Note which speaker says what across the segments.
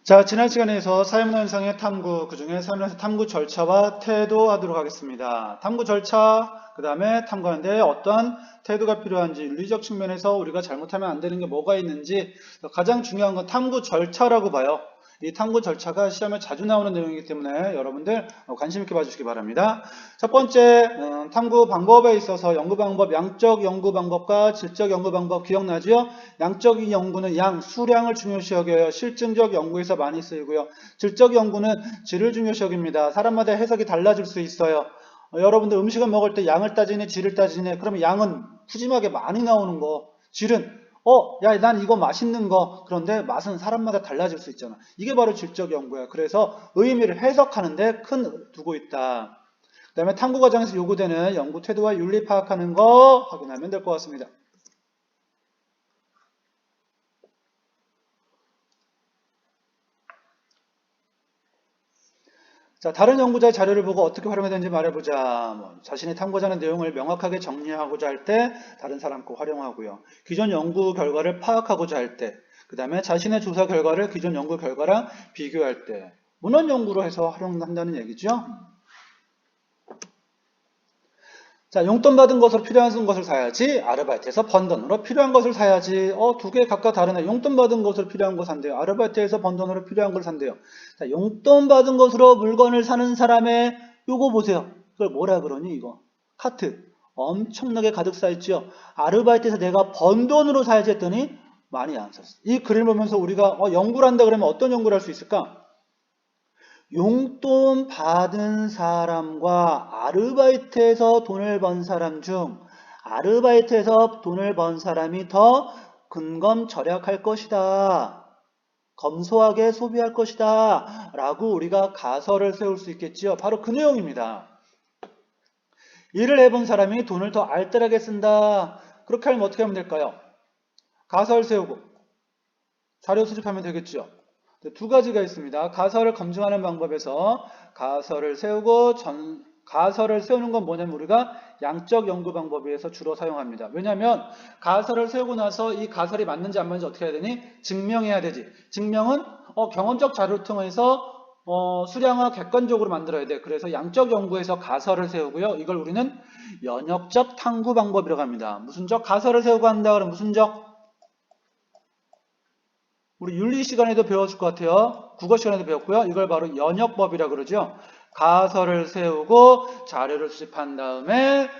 Speaker 1: 자, 지난 시간에서 사용자 현상의 탐구, 그 중에 사용자 탐구 절차와 태도 하도록 하겠습니다. 탐구 절차, 그 다음에 탐구하는데 어떠한 태도가 필요한지, 윤리적 측면에서 우리가 잘못하면 안 되는 게 뭐가 있는지, 가장 중요한 건 탐구 절차라고 봐요. 이 탐구 절차가 시험에 자주 나오는 내용이기 때문에 여러분들 관심 있게 봐주시기 바랍니다. 첫 번째, 탐구 방법에 있어서 연구 방법, 양적 연구 방법과 질적 연구 방법 기억나죠? 양적 연구는 양, 수량을 중요시 여겨요. 실증적 연구에서 많이 쓰이고요. 질적 연구는 질을 중요시 여깁니다. 사람마다 해석이 달라질 수 있어요. 여러분들 음식을 먹을 때 양을 따지네, 질을 따지네. 그러면 양은 푸짐하게 많이 나오는 거, 질은 야, 난 이거 맛있는 거. 그런데 맛은 사람마다 달라질 수 있잖아. 이게 바로 질적 연구야. 그래서 의미를 해석하는데 큰 두고 있다. 그 다음에 탐구 과정에서 요구되는 연구 태도와 윤리 파악하는 거 확인하면 될 것 같습니다. 자, 다른 연구자의 자료를 보고 어떻게 활용해야 되는지 말해보자. 자신이 탐구하는 내용을 명확하게 정리하고자 할 때 다른 사람 거 활용하고요. 기존 연구 결과를 파악하고자 할 때, 그 다음에 자신의 조사 결과를 기존 연구 결과랑 비교할 때 문헌 연구로 해서 활용한다는 얘기죠. 자, 용돈 받은 것으로 필요한 것을 사야지, 아르바이트에서 번 돈으로 필요한 것을 사야지. 두 개 각각 다르네. 용돈 받은 것으로 필요한 거 산대요. 아르바이트에서 번 돈으로 필요한 걸 산대요. 자, 용돈 받은 것으로 물건을 사는 사람의 요거 보세요. 그걸 뭐라 그러니 이거? 카트. 엄청나게 가득 쌓였죠. 아르바이트에서 내가 번 돈으로 사야지 했더니 많이 안 샀어. 이 글을 보면서 우리가 연구를 한다 그러면 어떤 연구를 할 수 있을까? 용돈 받은 사람과 아르바이트에서 돈을 번 사람 중 아르바이트에서 돈을 번 사람이 더 근검절약할 것이다. 검소하게 소비할 것이다. 라고 우리가 가설을 세울 수 있겠지요. 바로 그 내용입니다. 일을 해본 사람이 돈을 더 알뜰하게 쓴다. 그렇게 하면 어떻게 하면 될까요? 가설 세우고 자료 수집하면 되겠죠. 두 가지가 있습니다. 가설을 검증하는 방법에서 가설을 세우고 가설을 세우는 건 뭐냐면 우리가 양적 연구 방법에 의해서 주로 사용합니다. 왜냐하면 가설을 세우고 나서 이 가설이 맞는지 안 맞는지 어떻게 해야 되니? 증명해야 되지. 증명은 경험적 자료를 통해서 수량화 객관적으로 만들어야 돼. 그래서 양적 연구에서 가설을 세우고요. 이걸 우리는 연역적 탐구 방법이라고 합니다. 무슨 적? 가설을 세우고 한다 그러면 무슨 적? 우리 윤리 시간에도 배웠을 것 같아요. 국어 시간에도 배웠고요. 이걸 바로 연역법이라고 그러죠. 가설을 세우고 자료를 수집한 다음에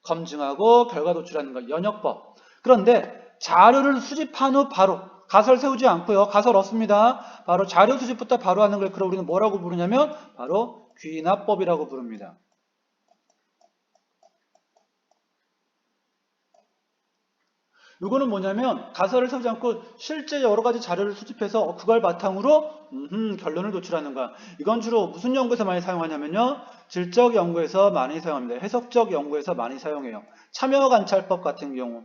Speaker 1: 검증하고 결과 도출하는 걸 연역법. 그런데 자료를 수집한 후 바로 가설 세우지 않고요. 가설 없습니다. 바로 자료 수집부터 바로 하는 걸 그럼 우리는 뭐라고 부르냐면 바로 귀납법이라고 부릅니다. 이거는 뭐냐면 가설을 세우지 않고 실제 여러 가지 자료를 수집해서 그걸 바탕으로 결론을 도출하는 거야. 이건 주로 무슨 연구에서 많이 사용하냐면요. 질적 연구에서 많이 사용합니다. 해석적 연구에서 많이 사용해요. 참여관찰법 같은 경우,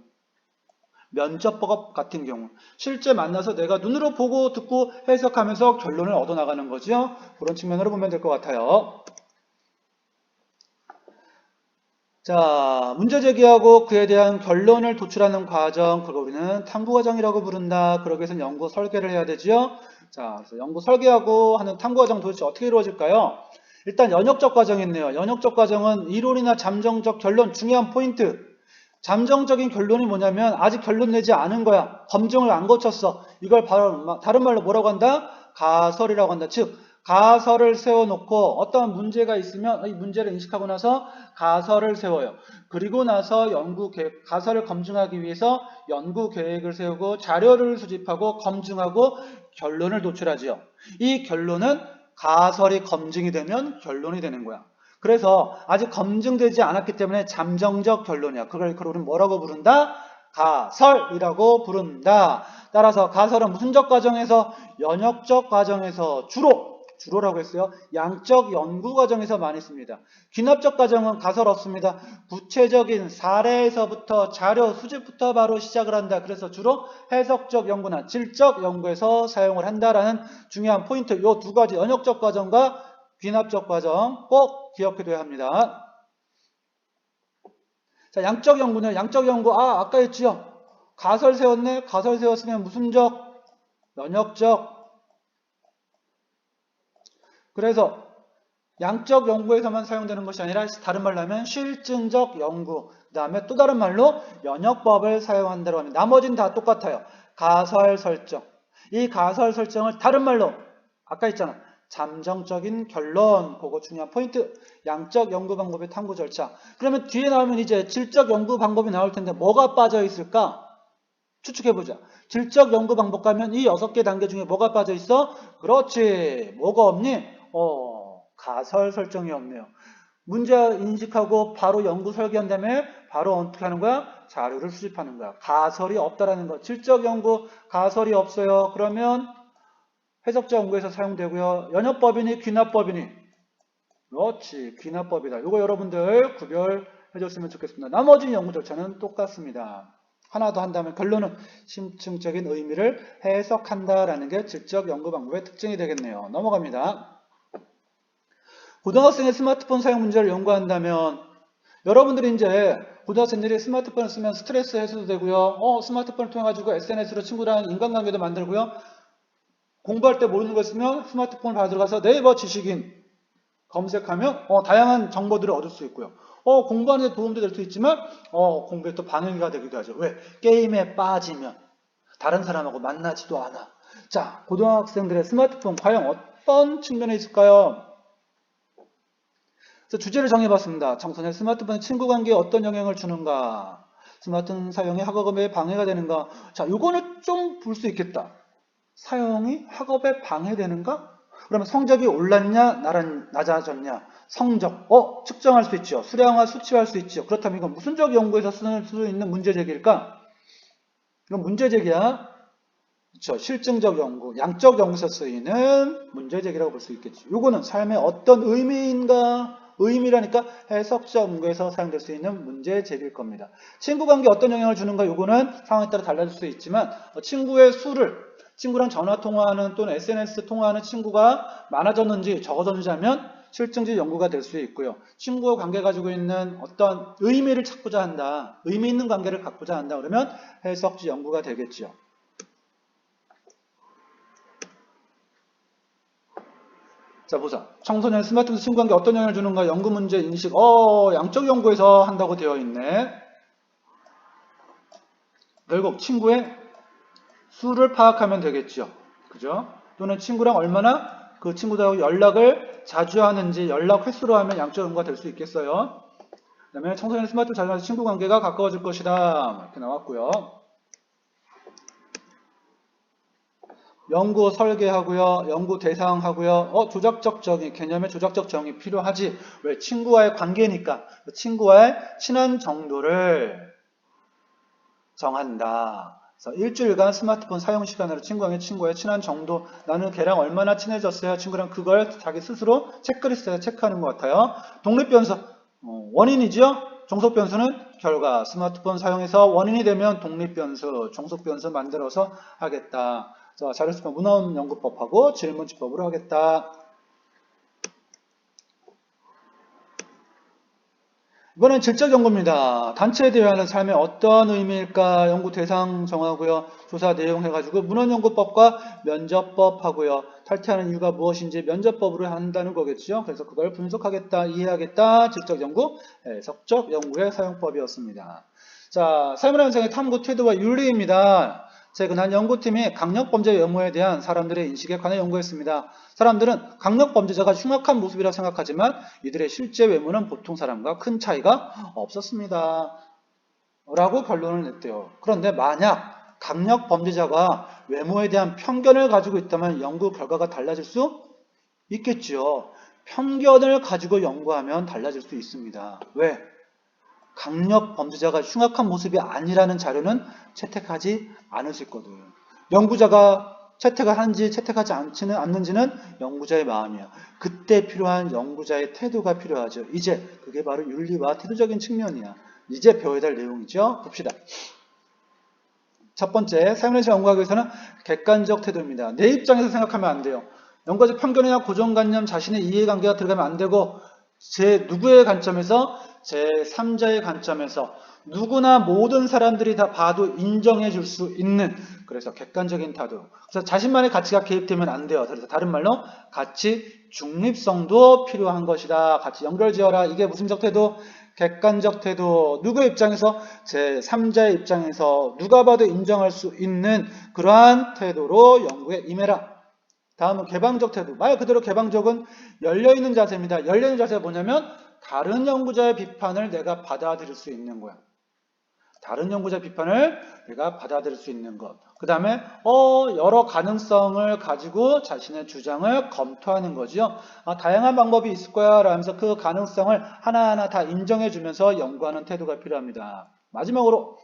Speaker 1: 면접법 같은 경우 실제 만나서 내가 눈으로 보고 듣고 해석하면서 결론을 얻어나가는 거죠. 그런 측면으로 보면 될 것 같아요. 자, 문제 제기하고 그에 대한 결론을 도출하는 과정, 그걸 우리는 탐구 과정이라고 부른다. 그러기 위해서는 연구 설계를 해야 되죠. 자, 그래서 연구 설계하고 하는 탐구 과정 도대체 어떻게 이루어질까요? 일단 연역적 과정이 있네요. 연역적 과정은 이론이나 잠정적 결론, 중요한 포인트. 잠정적인 결론이 뭐냐면 아직 결론 내지 않은 거야. 검증을 안 거쳤어. 이걸 바로 다른 말로 뭐라고 한다? 가설이라고 한다. 즉, 가설을 세워놓고 어떤 문제가 있으면 이 문제를 인식하고 나서 가설을 세워요. 그리고 나서 가설을 검증하기 위해서 연구 계획을 세우고 자료를 수집하고 검증하고 결론을 도출하지요. 이 결론은 가설이 검증이 되면 결론이 되는 거야. 그래서 아직 검증되지 않았기 때문에 잠정적 결론이야. 그걸 우리는 뭐라고 부른다? 가설이라고 부른다. 따라서 가설은 무슨적 과정에서 연역적 과정에서 주로라고 했어요. 양적 연구 과정에서 많이 씁니다. 귀납적 과정은 가설 없습니다. 구체적인 사례에서부터 자료 수집부터 바로 시작을 한다. 그래서 주로 해석적 연구나 질적 연구에서 사용을 한다라는 중요한 포인트. 이 두 가지 연역적 과정과 귀납적 과정 꼭 기억해둬야 합니다. 자, 양적 연구는 양적 연구 아까 했지요. 가설 세웠네. 가설 세웠으면 무슨 적? 연역적 그래서 양적 연구에서만 사용되는 것이 아니라 다른 말로 하면 실증적 연구, 그 다음에 또 다른 말로 연역법을 사용한다고 합니다. 나머지는 다 똑같아요. 가설 설정. 이 가설 설정을 다른 말로 아까 있잖아. 잠정적인 결론, 그거 중요한 포인트. 양적 연구 방법의 탐구 절차. 그러면 뒤에 나오면 이제 질적 연구 방법이 나올 텐데 뭐가 빠져 있을까? 추측해보자. 질적 연구 방법 가면 이 6개 단계 중에 뭐가 빠져 있어? 그렇지. 뭐가 없니? 가설 설정이 없네요. 문제 인식하고 바로 연구 설계한 다음에 바로 어떻게 하는 거야? 자료를 수집하는 거야. 가설이 없다라는 거. 질적 연구 가설이 없어요. 그러면 해석자 연구에서 사용되고요. 연역법이니 귀납법이니? 그렇지. 귀납법이다. 이거 여러분들 구별해 줬으면 좋겠습니다. 나머지 연구 절차는 똑같습니다. 하나 더 한다면 결론은 심층적인 의미를 해석한다라는 게 질적 연구 방법의 특징이 되겠네요. 넘어갑니다. 고등학생의 스마트폰 사용 문제를 연구한다면 여러분들이 이제 고등학생들이 스마트폰을 쓰면 스트레스 해소도 되고요. 스마트폰을 통해 가지고 SNS로 친구랑 인간관계도 만들고요. 공부할 때 모르는 거 있으면 스마트폰 바로 들어가서 네이버 지식인 검색하면 다양한 정보들을 얻을 수 있고요. 공부하는 데 도움도 될 수 있지만 공부에 또 방해가 되기도 하죠. 왜? 게임에 빠지면 다른 사람하고 만나지도 않아. 자, 고등학생들의 스마트폰 과연 어떤 측면에 있을까요? 그래서 주제를 정해봤습니다. 청소년 스마트폰의 친구 관계에 어떤 영향을 주는가? 스마트폰 사용이 학업에 방해가 되는가? 자, 이거는 좀 볼 수 있겠다. 사용이 학업에 방해되는가? 그러면 성적이 올랐냐, 낮아졌냐? 성적, 측정할 수 있죠. 수량화, 수치할 수 있죠. 그렇다면 이건 무슨 적 연구에서 쓸 수 있는 문제제기일까? 이건 문제제기야. 그렇죠. 실증적 연구, 양적 연구에서 쓰이는 문제제기라고 볼 수 있겠죠. 이거는 삶의 어떤 의미인가? 의미라니까 해석적 연구에서 사용될 수 있는 문제제기일 겁니다. 친구 관계에 어떤 영향을 주는가? 이거는 상황에 따라 달라질 수 있지만 친구의 수를 친구랑 전화 통화하는 또는 SNS 통화하는 친구가 많아졌는지 적어졌는지 하면 실증적 연구가 될 수 있고요. 친구와 관계 가지고 있는 어떤 의미를 찾고자 한다. 의미 있는 관계를 갖고자 한다. 그러면 해석적 연구가 되겠죠. 자, 보자. 청소년 스마트폰 친구 관계 어떤 영향을 주는가? 연구 문제 인식. 양적 연구에서 한다고 되어 있네. 결국 친구의 수를 파악하면 되겠죠. 그죠? 또는 친구랑 얼마나 그 친구들하고 연락을 자주 하는지 연락 횟수로 하면 양적 연구가 될 수 있겠어요. 그 다음에 청소년 스마트폰 자녀와의 친구 관계가 가까워질 것이다. 이렇게 나왔고요. 연구 설계하고요. 연구 대상하고요. 조작적 정의, 개념의 조작적 정의 필요하지. 왜? 친구와의 관계니까. 친구와의 친한 정도를 정한다. 그래서 일주일간 스마트폰 사용 시간으로 친구의 친한 정도, 나는 걔랑 얼마나 친해졌어요? 친구랑 그걸 자기 스스로 체크리스트에 체크하는 것 같아요. 독립변수, 원인이죠? 종속변수는 결과, 스마트폰 사용해서 원인이 되면 독립변수, 종속변수 만들어서 하겠다. 자, 자료수평 문헌 연구법하고 질문지법으로 하겠다. 이번엔 질적 연구입니다. 단체에 대하는 삶의 어떤 의미일까? 연구 대상 정하고요. 조사 내용 해가지고 문헌연구법과 면접법 하고요. 탈퇴하는 이유가 무엇인지 면접법으로 한다는 거겠죠. 그래서 그걸 분석하겠다, 이해하겠다. 질적 연구, 해석적 연구의 사용법이었습니다. 자, 삶을 현상의 탐구 태도와 윤리입니다. 최근 연구팀이 강력범죄 의무에 대한 사람들의 인식에 관해 연구했습니다. 사람들은 강력범죄자가 흉악한 모습이라 생각하지만 이들의 실제 외모는 보통 사람과 큰 차이가 없었습니다. 라고 결론을 냈대요. 그런데 만약 강력범죄자가 외모에 대한 편견을 가지고 있다면 연구 결과가 달라질 수 있겠죠. 편견을 가지고 연구하면 달라질 수 있습니다. 왜? 강력 범죄자가 흉악한 모습이 아니라는 자료는 채택하지 않으실 거든. 연구자가 채택을 하는지 채택하지 않는지는 연구자의 마음이야. 그때 필요한 연구자의 태도가 필요하죠. 이제 그게 바로 윤리와 태도적인 측면이야. 이제 배워야 될 내용이죠. 봅시다. 첫 번째, 사용례시 연구하기 위해서는 객관적 태도입니다. 내 입장에서 생각하면 안 돼요. 연구자의 편견이나 고정관념, 자신의 이해관계가 들어가면 안 되고 누구의 관점에서? 제3자의 관점에서 누구나 모든 사람들이 다 봐도 인정해 줄 수 있는, 그래서 객관적인 태도. 그래서 자신만의 가치가 개입되면 안 돼요. 그래서 다른 말로 가치 중립성도 필요한 것이다. 같이 연결지어라. 이게 무슨적 태도? 객관적 태도. 누구의 입장에서? 제3자의 입장에서 누가 봐도 인정할 수 있는 그러한 태도로 연구에 임해라. 다음은 개방적 태도. 말 그대로 개방적은 열려있는 자세입니다. 열려있는 자세가 뭐냐면 다른 연구자의 비판을 내가 받아들일 수 있는 거야. 다른 연구자 비판을 내가 받아들일 수 있는 것. 그 다음에 여러 가능성을 가지고 자신의 주장을 검토하는 거죠. 다양한 방법이 있을 거야 라면서 그 가능성을 하나하나 다 인정해 주면서 연구하는 태도가 필요합니다. 마지막으로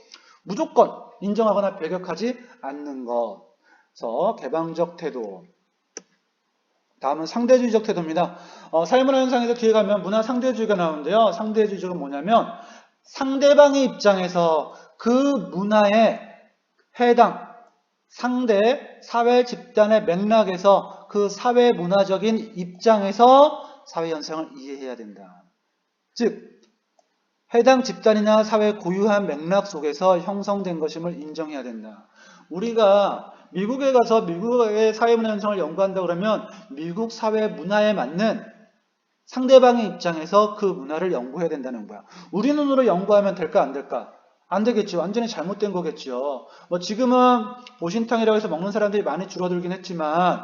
Speaker 1: 무조건 인정하거나 배격하지 않는 것. 그래서 개방적 태도. 다음은 상대주의적 태도입니다. 사회문화 현상에서 뒤에 가면 문화 상대주의가 나오는데요. 상대주의적은 뭐냐면 상대방의 입장에서 그 문화에 해당 상대 사회 집단의 맥락에서 그 사회 문화적인 입장에서 사회 현상을 이해해야 된다. 즉 해당 집단이나 사회 고유한 맥락 속에서 형성된 것임을 인정해야 된다. 우리가 미국에 가서 미국의 사회문화 현상을 연구한다 그러면 미국 사회 문화에 맞는 상대방의 입장에서 그 문화를 연구해야 된다는 거야. 우리 눈으로 연구하면 될까 안 될까? 안 되겠죠. 완전히 잘못된 거겠죠. 지금은 보신탕이라고 해서 먹는 사람들이 많이 줄어들긴 했지만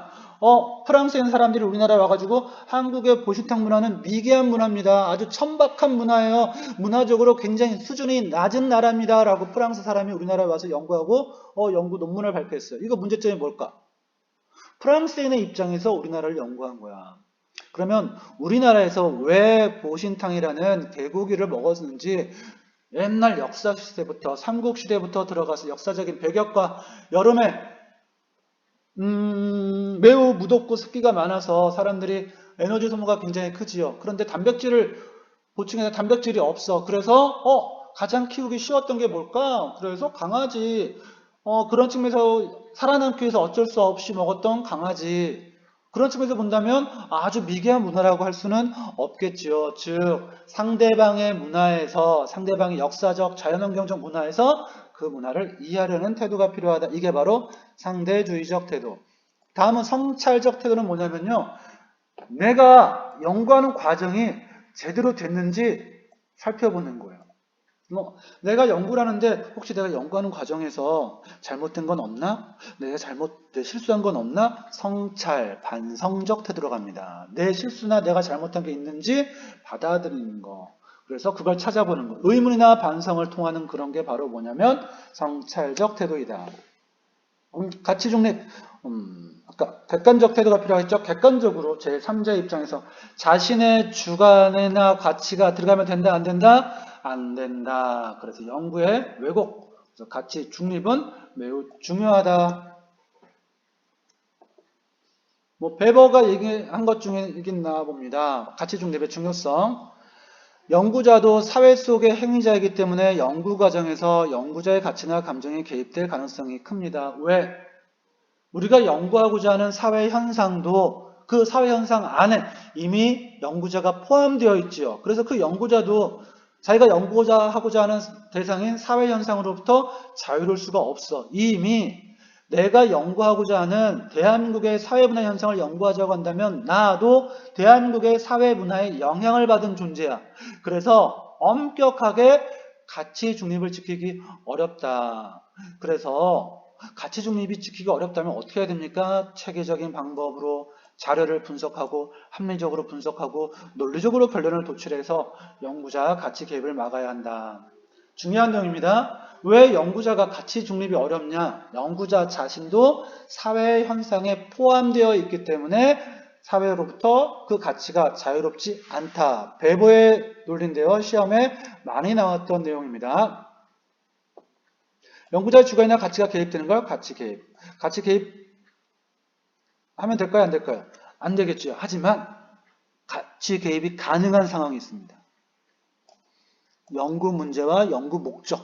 Speaker 1: 프랑스에 있는 사람들이 우리나라에 와가지고 한국의 보신탕 문화는 미개한 문화입니다. 아주 천박한 문화예요. 문화적으로 굉장히 수준이 낮은 나라입니다. 라고 프랑스 사람이 우리나라에 와서 연구하고 연구 논문을 발표했어요. 이거 문제점이 뭘까? 프랑스인의 입장에서 우리나라를 연구한 거야. 그러면 우리나라에서 왜 보신탕이라는 개고기를 먹었는지 옛날 역사 시대부터 삼국 시대부터 들어가서 역사적인 배경과 여름에 매우 무덥고 습기가 많아서 사람들이 에너지 소모가 굉장히 크지요. 그런데 단백질을 보충해서 단백질이 없어. 그래서 가장 키우기 쉬웠던 게 뭘까? 그래서 강아지. 그런 측면에서 살아남기 위해서 어쩔 수 없이 먹었던 강아지. 그런 측면에서 본다면 아주 미개한 문화라고 할 수는 없겠지요. 즉 상대방의 문화에서 상대방의 역사적 자연환경적 문화에서 그 문화를 이해하려는 태도가 필요하다. 이게 바로 상대주의적 태도. 다음은 성찰적 태도는 뭐냐면요. 내가 연구하는 과정이 제대로 됐는지 살펴보는 거예요. 내가 연구를 하는데 혹시 내가 연구하는 과정에서 잘못된 건 없나? 내가 실수한 건 없나? 성찰, 반성적 태도로 갑니다. 내 실수나 내가 잘못한 게 있는지 받아들이는 거. 그래서 그걸 찾아보는 거. 의문이나 반성을 통하는 그런 게 바로 뭐냐면 성찰적 태도이다. 가치 중립. 아까 객관적 태도가 필요하겠죠? 객관적으로 제3자의 입장에서 자신의 주관이나 가치가 들어가면 된다, 안 된다? 안 된다. 그래서 연구의 왜곡, 그래서 가치 중립은 매우 중요하다. 베버가 얘기한 것 중에 이긴 나와 봅니다. 가치 중립의 중요성. 연구자도 사회 속의 행위자이기 때문에 연구 과정에서 연구자의 가치나 감정이 개입될 가능성이 큽니다. 왜? 우리가 연구하고자 하는 사회 현상도 그 사회 현상 안에 이미 연구자가 포함되어 있지요. 그래서 그 연구자도 자기가 연구하고자 하는 대상인 사회 현상으로부터 자유로울 수가 없어. 이미 내가 연구하고자 하는 대한민국의 사회문화 현상을 연구하자고 한다면 나도 대한민국의 사회문화에 영향을 받은 존재야. 그래서 엄격하게 가치 중립을 지키기 어렵다. 그래서 가치 중립이 지키기 어렵다면 어떻게 해야 됩니까? 체계적인 방법으로 자료를 분석하고 합리적으로 분석하고 논리적으로 결론을 도출해서 연구자 가치 개입을 막아야 한다. 중요한 내용입니다. 왜 연구자가 가치 중립이 어렵냐? 연구자 자신도 사회 현상에 포함되어 있기 때문에 사회로부터 그 가치가 자유롭지 않다. 베버의 논리인데요. 시험에 많이 나왔던 내용입니다. 연구자의 주관이나 가치가 개입되는 걸 가치 개입. 가치 개입 하면 될까요? 안 될까요? 안 되겠죠. 하지만 가치 개입이 가능한 상황이 있습니다. 연구 문제와 연구 목적.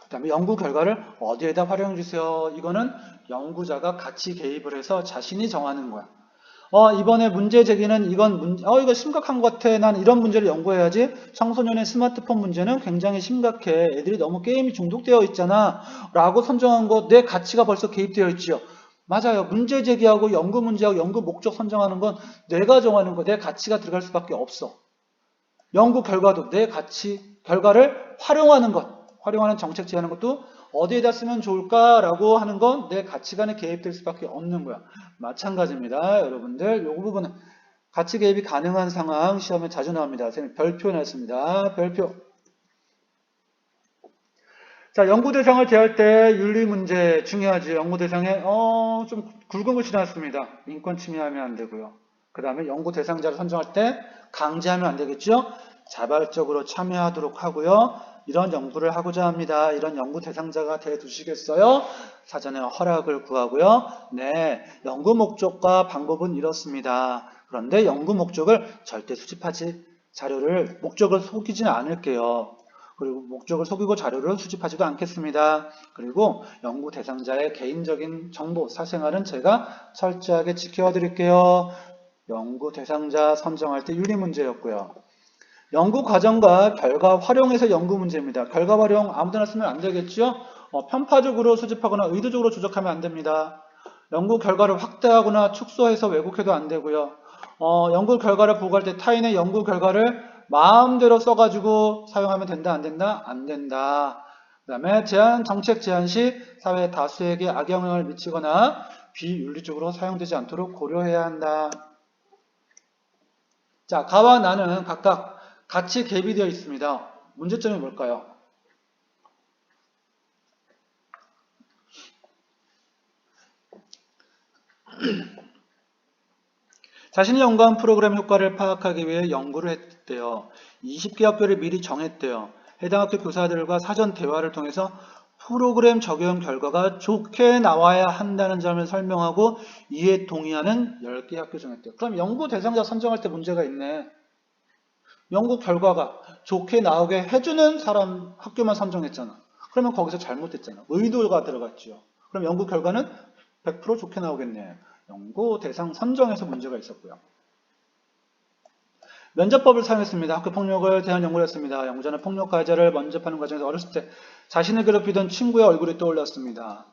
Speaker 1: 그 다음에 연구 결과를 어디에다 활용해 주세요. 이거는 연구자가 가치 개입을 해서 자신이 정하는 거야. 이번에 문제 제기는 이거 심각한 것 같아. 난 이런 문제를 연구해야지. 청소년의 스마트폰 문제는 굉장히 심각해. 애들이 너무 게임이 중독되어 있잖아. 라고 선정한 거, 내 가치가 벌써 개입되어 있지요. 맞아요. 문제 제기하고 연구 문제하고 연구 목적 선정하는 건 내가 정하는 거, 내 가치가 들어갈 수밖에 없어. 연구 결과도 내 가치, 결과를 활용하는 것, 활용하는 정책 제안하는 것도 어디에다 쓰면 좋을까라고 하는 건 내 가치관에 개입될 수밖에 없는 거야. 마찬가지입니다. 여러분들, 이 부분은 가치 개입이 가능한 상황 시험에 자주 나옵니다. 선생님 별표 냈습니다. 별표. 자, 연구 대상을 제할 때 윤리 문제 중요하지. 연구 대상에 좀 굵은 글씨 나왔습니다. 인권 침해하면 안 되고요. 그 다음에 연구 대상자를 선정할 때 강제하면 안 되겠죠. 자발적으로 참여하도록 하고요. 이런 연구를 하고자 합니다. 이런 연구 대상자가 되어두시겠어요? 사전에 허락을 구하고요. 네, 연구 목적과 방법은 이렇습니다. 그런데 연구 목적을 절대 수집하지, 목적을 속이지는 않을게요. 그리고 목적을 속이고 자료를 수집하지도 않겠습니다. 그리고 연구 대상자의 개인적인 정보, 사생활은 제가 철저하게 지켜드릴게요. 연구 대상자 선정할 때 윤리 문제였고요. 연구 과정과 결과 활용에서 연구 문제입니다. 결과 활용 아무데나 쓰면 안 되겠죠? 편파적으로 수집하거나 의도적으로 조작하면 안 됩니다. 연구 결과를 확대하거나 축소해서 왜곡해도 안 되고요. 연구 결과를 보고할 때 타인의 연구 결과를 마음대로 써가지고 사용하면 된다, 안 된다? 안 된다. 그 다음에 정책 제안 시 사회 다수에게 악영향을 미치거나 비윤리적으로 사용되지 않도록 고려해야 한다. 자, 가와 나는 각각 같이 개비되어 있습니다. 문제점이 뭘까요? 자신이 연구한 프로그램 효과를 파악하기 위해 연구를 했대요. 20개 학교를 미리 정했대요. 해당 학교 교사들과 사전 대화를 통해서 프로그램 적용 결과가 좋게 나와야 한다는 점을 설명하고 이에 동의하는 10개 학교 정했대요. 그럼 연구 대상자 선정할 때 문제가 있네. 연구 결과가 좋게 나오게 해주는 사람 학교만 선정했잖아. 그러면 거기서 잘못됐잖아. 의도가 들어갔죠. 그럼 연구 결과는 100% 좋게 나오겠네. 연구 대상 선정에서 문제가 있었고요. 면접법을 사용했습니다. 학교 폭력을 대한 연구를 했습니다. 연구자는 폭력 가해자를 면접하는 과정에서 어렸을 때 자신을 괴롭히던 친구의 얼굴이 떠올랐습니다.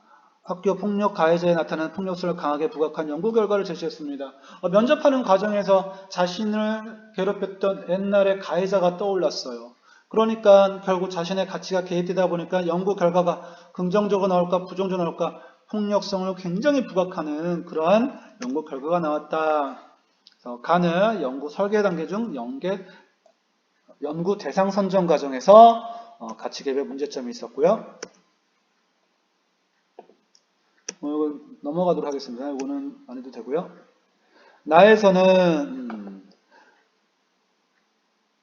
Speaker 1: 학교 폭력 가해자에 나타나는 폭력성을 강하게 부각한 연구 결과를 제시했습니다. 면접하는 과정에서 자신을 괴롭혔던 옛날의 가해자가 떠올랐어요. 그러니까 결국 자신의 가치가 개입되다 보니까 연구 결과가 긍정적으로 나올까 부정적으로 나올까 폭력성을 굉장히 부각하는 그러한 연구 결과가 나왔다. 가는 연구 설계 단계 중 연구 대상 선정 과정에서 가치 개별 문제점이 있었고요. 넘어가도록 하겠습니다. 이거는 안 해도 되고요. 나에서는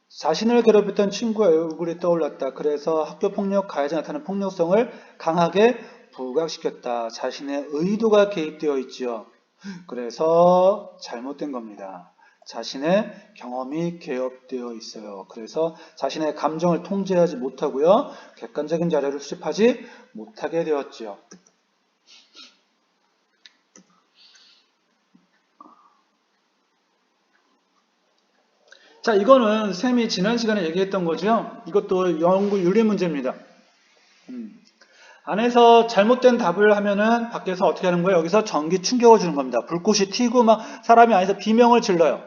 Speaker 1: 자신을 괴롭혔던 친구의 얼굴이 떠올랐다. 그래서 학교 폭력 가해자 나타나는 폭력성을 강하게 부각시켰다. 자신의 의도가 개입되어 있지요. 그래서 잘못된 겁니다. 자신의 경험이 개입되어 있어요. 그래서 자신의 감정을 통제하지 못하고요. 객관적인 자료를 수집하지 못하게 되었지요. 자, 이거는 쌤이 지난 시간에 얘기했던 거죠. 이것도 연구 윤리 문제입니다. 안에서 잘못된 답을 하면은 밖에서 어떻게 하는 거예요? 여기서 전기 충격을 주는 겁니다. 불꽃이 튀고 막 사람이 안에서 비명을 질러요.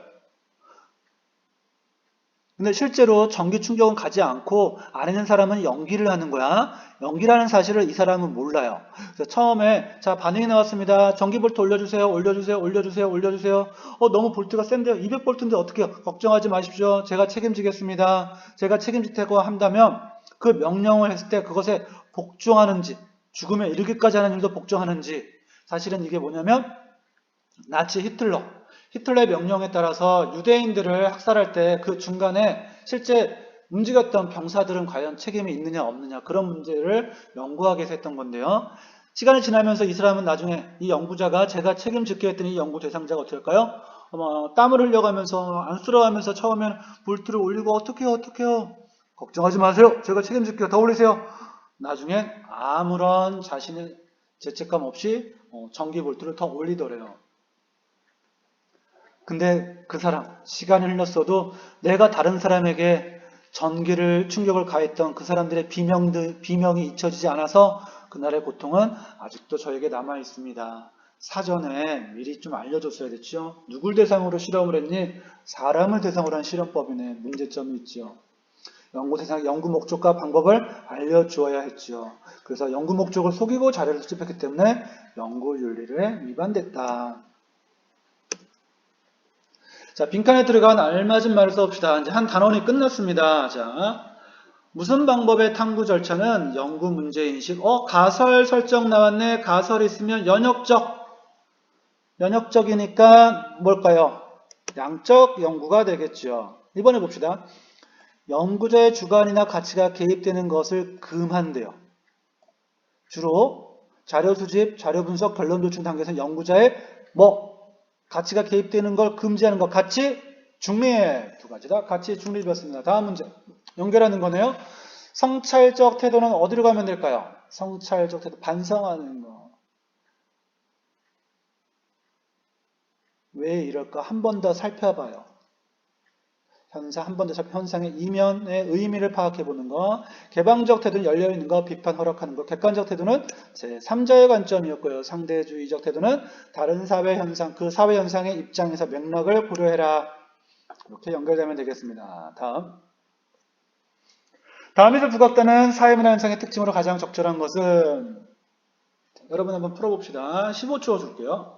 Speaker 1: 근데 실제로 전기 충격은 가지 않고 안에 있는 사람은 연기를 하는 거야. 연기라는 사실을 이 사람은 몰라요. 그래서 처음에 자 반응이 나왔습니다. 전기 볼트 올려주세요. 올려주세요. 올려주세요. 올려주세요. 너무 볼트가 센데요. 200볼트인데 어떻게 해요? 걱정하지 마십시오. 제가 책임지겠습니다. 제가 책임질 테고 한다면 그 명령을 했을 때 그것에 복종하는지 죽음에 이르기까지 하는 일도 복종하는지 사실은 이게 뭐냐면 나치 히틀러의 명령에 따라서 유대인들을 학살할 때 그 중간에 실제 움직였던 병사들은 과연 책임이 있느냐 없느냐 그런 문제를 연구하기 위해서 했던 건데요. 시간이 지나면서 이 사람은 나중에 이 연구자가 제가 책임질게 했더니 이 연구 대상자가 어떻게 할까요? 땀을 흘려가면서 안쓰러워하면서 처음엔 볼트를 올리고 어떡해요 걱정하지 마세요. 제가 책임질게요. 더 올리세요. 나중엔 아무런 자신의 죄책감 없이 전기 볼트를 더 올리더래요. 근데 그 사람, 시간이 흘렀어도 내가 다른 사람에게 전기를, 충격을 가했던 그 사람들의 비명이 잊혀지지 않아서 그날의 고통은 아직도 저에게 남아 있습니다. 사전에 미리 좀 알려줬어야 됐죠. 누굴 대상으로 실험을 했니? 사람을 대상으로 한 실험법이네. 문제점이 있죠. 연구 목적과 방법을 알려주어야 했죠. 그래서 연구 목적을 속이고 자료를 수집했기 때문에 연구 윤리를 위반됐다. 자, 빈칸에 들어간 알맞은 말을 써봅시다. 이제 한 단원이 끝났습니다. 자, 무슨 방법의 탐구 절차는 연구 문제인식. 가설 설정 나왔네. 가설이 있으면 연역적이니까 뭘까요? 양적 연구가 되겠죠. 이번에 봅시다. 연구자의 주관이나 가치가 개입되는 것을 금한대요. 주로 자료 수집, 자료 분석, 결론 도출 단계에서 연구자의 가치가 개입되는 걸 금지하는 것. 가치, 중립. 두 가지다. 가치, 중립이었습니다. 다음 문제. 연결하는 거네요. 성찰적 태도는 어디로 가면 될까요? 성찰적 태도, 반성하는 거. 왜 이럴까? 한 번 더 살펴봐요. 한 번 더 살펴 현상의 이면의 의미를 파악해보는 거. 개방적 태도는 열려있는 거, 비판, 허락하는 거. 객관적 태도는 제3자의 관점이었고요. 상대주의적 태도는 다른 사회 현상, 그 사회 현상의 입장에서 맥락을 고려해라. 이렇게 연결되면 되겠습니다. 다음에서 부각되는 사회문화 현상의 특징으로 가장 적절한 것은, 여러분 한번 풀어봅시다. 15초 줄게요.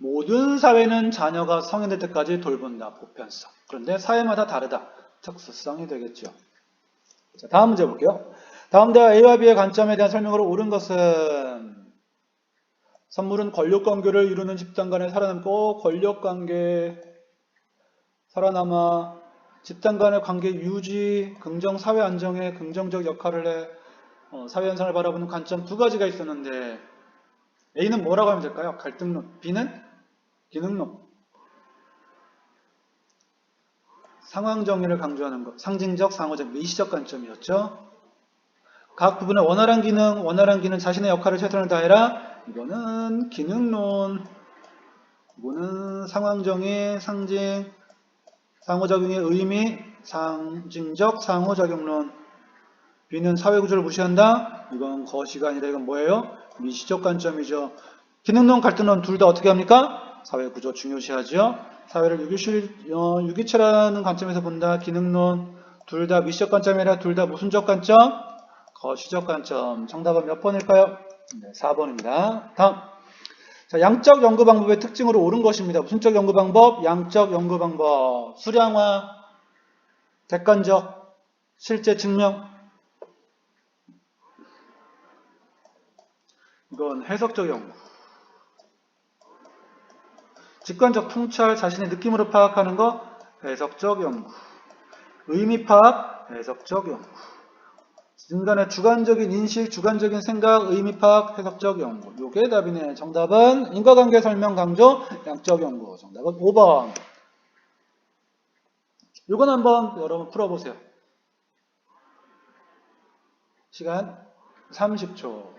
Speaker 1: 모든 사회는 자녀가 성인될 때까지 돌본다. 보편성. 그런데 사회마다 다르다. 특수성이 되겠죠. 자, 다음 문제 볼게요. 다음 대화 A와 B의 관점에 대한 설명으로 옳은 것은, 선물은 권력관계를 이루는 집단 간에 살아남고, 권력관계 살아남아 집단 간의 관계 유지, 긍정 사회 안정에 긍정적 역할을 해. 사회 현상을 바라보는 관점 두 가지가 있었는데, A는 뭐라고 하면 될까요? 갈등론. B는 기능론. 상황 정의를 강조하는 것. 상징적, 상호적, 미시적 관점이었죠. 각 부분의 원활한 기능, 자신의 역할을 최선을 다해라. 이거는 기능론. 이거는 상황 정의, 상징, 상호작용의 의미, 상징적, 상호작용론. B는 사회구조를 무시한다. 이건 거시가 아니라 이건 뭐예요? 미시적 관점이죠. 기능론, 갈등론 둘 다 어떻게 합니까? 사회구조 중요시하죠. 사회를 유기체라는 관점에서 본다. 기능론 둘 다 미시적 관점이라 둘 다 무슨적 관점? 거시적 관점. 정답은 몇 번일까요? 네, 4번입니다. 다음. 자, 양적 연구 방법의 특징으로 옳은 것입니다. 무슨적 연구 방법? 양적 연구 방법. 수량화, 객관적, 실제 증명. 이건 해석적 연구. 직관적 통찰, 자신의 느낌으로 파악하는 거, 해석적 연구. 의미 파악, 해석적 연구. 인간의 주관적인 인식, 주관적인 생각, 의미 파악, 해석적 연구. 요게 답이네. 정답은 인과관계 설명 강조, 양적 연구. 정답은 5번. 요건 한번 여러분 풀어보세요. 시간 30초.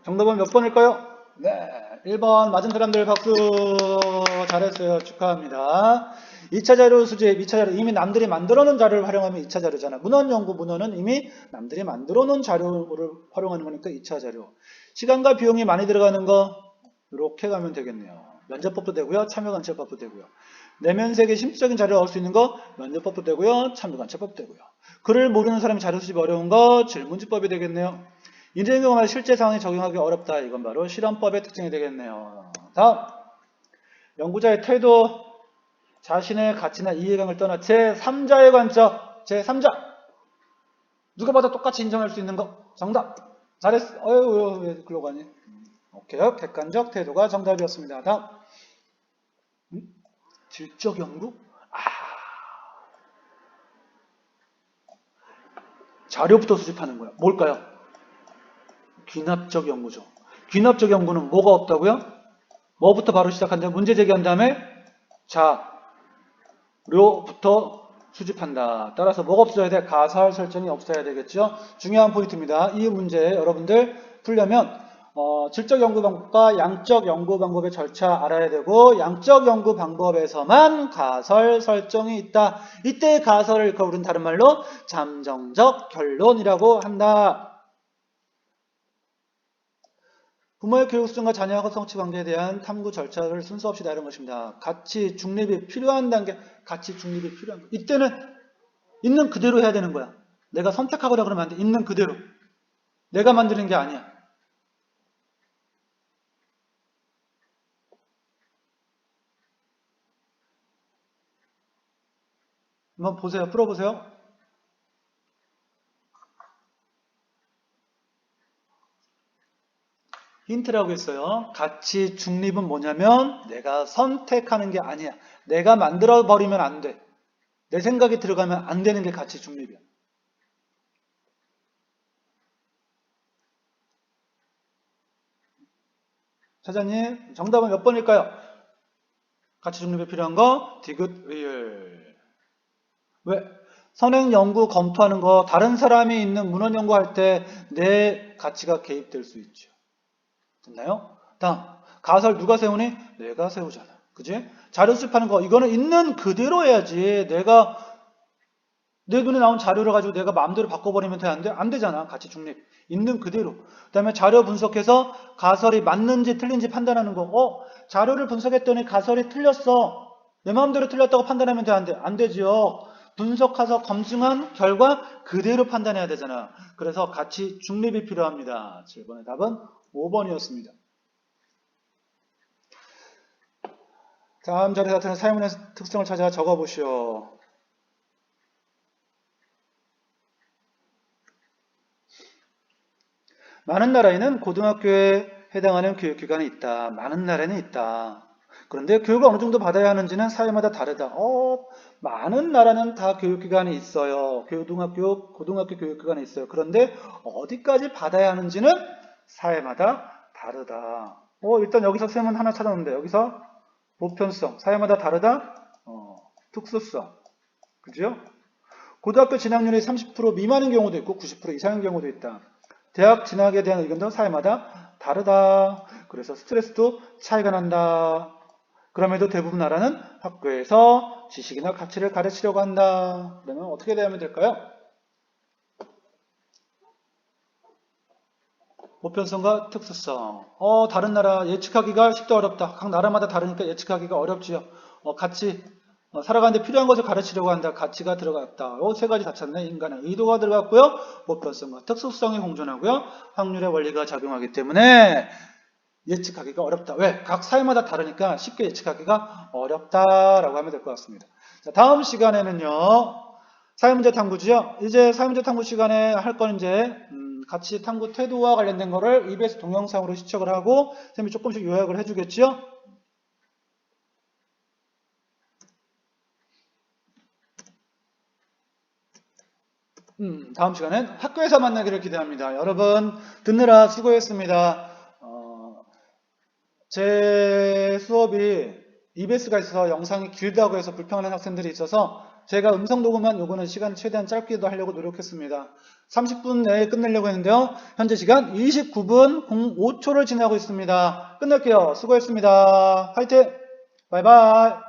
Speaker 1: 정답은 몇 번일까요? 네, 1번 맞은 사람들 박수. 잘했어요. 축하합니다. 2차 자료 수집, 2차 자료 이미 남들이 만들어 놓은 자료를 활용하면 2차 자료잖아. 문헌 연구 문헌은 이미 남들이 만들어 놓은 자료를 활용하는 거니까 2차 자료. 시간과 비용이 많이 들어가는 거 이렇게 가면 되겠네요. 면접법도 되고요. 참여관찰법도 되고요. 내면세계 심리적인 자료를 얻을 수 있는 거 면접법도 되고요. 참여관찰법도 되고요. 글을 모르는 사람이 자료 수집이 어려운 거 질문지법이 되겠네요. 인생 경험에 실제 상황에 적용하기 어렵다. 이건 바로 실험법의 특징이 되겠네요. 다음. 연구자의 태도, 자신의 가치나 이해관을 떠나 제3자의 관점, 제3자. 누가 봐도 똑같이 인정할 수 있는 거. 정답. 잘했어. 어휴, 왜 글로 가니? 오케이. 객관적 태도가 정답이었습니다. 다음. 질적 연구? 자료부터 수집하는 거야. 뭘까요? 귀납적 연구죠. 귀납적 연구는 뭐가 없다고요? 뭐부터 바로 시작한다? 문제 제기한 다음에 자료부터 수집한다. 따라서 뭐가 없어야 돼? 가설 설정이 없어야 되겠죠. 중요한 포인트입니다. 이 문제 여러분들 풀려면 질적 연구 방법과 양적 연구 방법의 절차 알아야 되고, 양적 연구 방법에서만 가설 설정이 있다. 이때 가설을 우리는 다른 말로 잠정적 결론이라고 한다. 부모의 교육 수준과 자녀하고 성취 관계에 대한 탐구 절차를 순서 없이 다른 것입니다. 가치 중립이 필요한 단계, 가치 중립이 필요한 거. 이때는 있는 그대로 해야 되는 거야. 내가 선택하거나 그러면 안 돼. 있는 그대로. 내가 만드는 게 아니야. 한번 보세요. 풀어보세요. 힌트라고 했어요. 가치 중립은 뭐냐면 내가 선택하는 게 아니야. 내가 만들어버리면 안 돼. 내 생각이 들어가면 안 되는 게 가치 중립이야. 사장님, 정답은 몇 번일까요? 가치 중립에 필요한 거 디귿 의율. 왜? 선행 연구 검토하는 거, 다른 사람이 있는 문헌 연구할 때 내 가치가 개입될 수 있죠. 됐나요? 다음, 가설 누가 세우니? 내가 세우잖아. 그지? 자료 수집하는 거, 이거는 있는 그대로 해야지. 내가 내 눈에 나온 자료를 가지고 내가 마음대로 바꿔버리면 돼? 안 돼? 안 되잖아. 가치 중립. 있는 그대로. 그 다음에 자료 분석해서 가설이 맞는지 틀린지 판단하는 거. 자료를 분석했더니 가설이 틀렸어. 내 마음대로 틀렸다고 판단하면 돼? 안 돼? 안 되죠. 분석해서 검증한 결과 그대로 판단해야 되잖아. 그래서 가치 중립이 필요합니다. 7번의 답은 5번이었습니다. 다음 자리 같은 사용문의 특성을 찾아 적어보시오. 많은 나라에는 고등학교에 해당하는 교육기관이 있다. 많은 나라에는 있다. 그런데 교육을 어느 정도 받아야 하는지는 사회마다 다르다. 많은 나라는 다 교육기관이 있어요. 고등학교 교육기관이 있어요. 그런데 어디까지 받아야 하는지는 사회마다 다르다. 일단 여기서 쌤은 하나 찾았는데, 여기서 보편성, 사회마다 다르다. 특수성. 그죠? 고등학교 진학률이 30% 미만인 경우도 있고 90% 이상인 경우도 있다. 대학 진학에 대한 의견도 사회마다 다르다. 그래서 스트레스도 차이가 난다. 그럼에도 대부분 나라는 학교에서 지식이나 가치를 가르치려고 한다. 그러면 어떻게 대하면 될까요? 보편성과 특수성. 다른 나라 예측하기가 쉽다 어렵다. 각 나라마다 다르니까 예측하기가 어렵지요. 살아가는데 필요한 것을 가르치려고 한다. 가치가 들어갔다. 세 가지 다 찾네. 인간의 의도가 들어갔고요. 보편성과 특수성이 공존하고요. 확률의 원리가 작용하기 때문에 예측하기가 어렵다. 왜? 각 사회마다 다르니까 쉽게 예측하기가 어렵다라고 하면 될 것 같습니다. 자, 다음 시간에는요. 사회문제 탐구지요. 이제 사회문제 탐구 시간에 할 건 이제 가치 탐구 태도와 관련된 거를 EBS 동영상으로 시청을 하고 쌤이 조금씩 요약을 해주겠지요. 다음 시간엔 학교에서 만나기를 기대합니다. 여러분 듣느라 수고했습니다. 제 수업이 EBS가 있어서 영상이 길다고 해서 불평하는 학생들이 있어서 제가 음성 녹음한 요거는 시간을 최대한 짧게도 하려고 노력했습니다. 30분 내에 끝내려고 했는데요. 현재 시간 29분 05초를 지나고 있습니다. 끝낼게요. 수고했습니다. 화이팅! 바이바이!